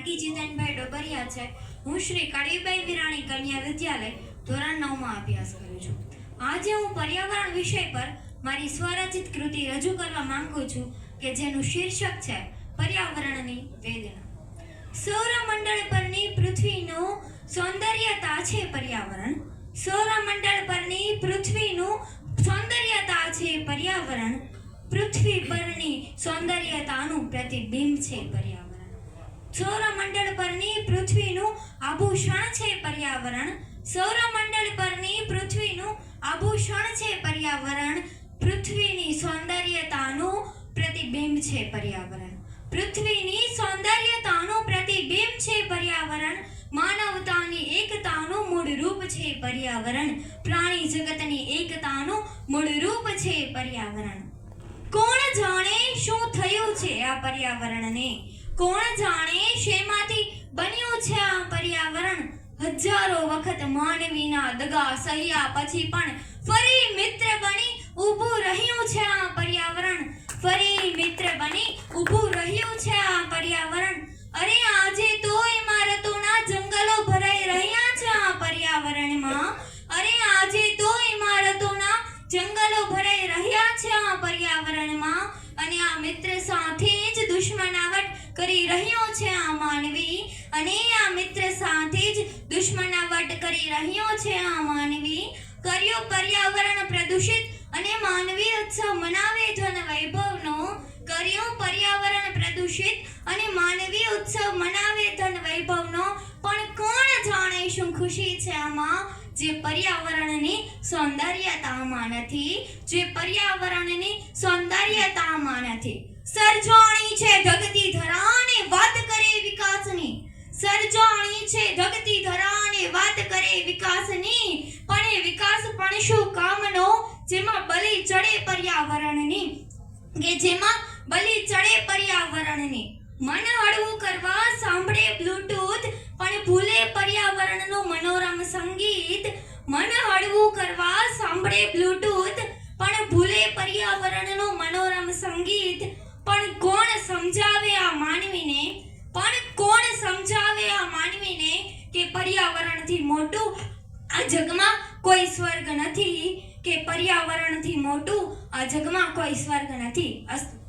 જાનકી જીતનભાઈ ડોબરિયા છે। હું શ્રી કડીબાઈ વિરાણી કન્યા વિદ્યાલય ધોરણ 9 માં અભ્યાસ કરું છું। આજે હું પર્યાવરણ વિષય પર મારી સ્વરચિત કૃતિ રજૂ કરવા માંગુ છું કે જેનું શીર્ષક છે પર્યાવરણની વેદના। સૌરમંડળ પરની પૃથ્વીનું સૌંદર્યતા છે પર્યાવરણ। સૌરમંડળ પરની પૃથ્વીનું સૌંદર્યતા છે પર્યાવરણ। પૃથ્વી પરની સૌંદર્યતાનું પ્રતિબિંબ છે પર્યાવરણ। સૌરમંડળ પરની પૃથ્વીનું આભૂષણ છે પર્યાવરણ। સૌરમંડળ પરની પૃથ્વીનું આભૂષણ છે પર્યાવરણ। પૃથ્વીની સૌંદર્યતાનું પ્રતિબિંબ છે પર્યાવરણ। પૃથ્વીની સૌંદર્યતાનું પ્રતિબિંબ છે પર્યાવરણ। માનવતાની એકતાનું મૂળ રૂપ છે પર્યાવરણ। પ્રાણી જગતની એકતાનું મૂળ રૂપ છે પર્યાવરણ। કોણ જાણે શું થયું છે આ પર્યાવરણને? કોણ જાણે શેમાંથી બન્યું છે આ પર્યાવરણ? હજારો વખત માનવીના દગા સહ્યા પછી પણ ફરી મિત્ર બની ઊભું રહ્યું છે આ પર્યાવરણ। ફરી મિત્ર બની ઊભું રહ્યું છે આ પર્યાવરણ। અરે આજે તો ઇમારતોના જંગલો ભરાઈ રહ્યા છે આ પર્યાવરણમાં। અરે આજે તો ઇમારતોના જંગલો ભરાઈ રહ્યા છે આ પર્યાવરણમાં। અને આ મિત્ર સાથે જ દુશ્મનાવટ કરી રહ્યો છે આ માનવી। અને આ મિત્ર સાથે જ દુશ્મનાવટ કરી રહ્યો છે આ માનવી। કર્યો પર્યાવરણ પ્રદૂષિત અને માનવી ઉત્સવ મનાવે ધન વૈભવનો। કર્યો પર્યાવરણ પ્રદૂષિત અને માનવી ઉત્સવ મનાવે ધન વૈભવનો। પણ કોણ જાણે શું ખુશી છે આમાં જે પર્યાવરણની સૌંદર્યતામાં નથી? જે પર્યાવરણની સૌંદર્યતામાં નથી। સર્જાણી છે ધગતી ધરાને વાત કરે વિકાસની। સર્જાણી છે ધગતી ધરાને વાત કરે વિકાસની। પણ એ વિકાસ પણ શું કામનો જેમાં બલી ચડે પર્યાવરણની? કે જેમાં બલી ચડે પર્યાવરણની। મન હળવું કરવા સાંભળે બ્લૂટૂથ પણ ભૂલે પર્યાવરણનું મનોરમ સંગીત। મન હળવું કરવા સાંભળે બ્લૂટૂથ પણ ભૂલે પર્યાવરણનું મનોરમ સંગીત। પણ કોણ સમજાવે આ માનવીને? પણ કોણ સમજાવે આ માનવીને કે પર્યાવરણથી મોટું આ જગમાં કોઈ સ્વર્ગ નથી? કે પર્યાવરણથી મોટું આ જગમાં કોઈ સ્વર્ગ નથી। અસ્તુ।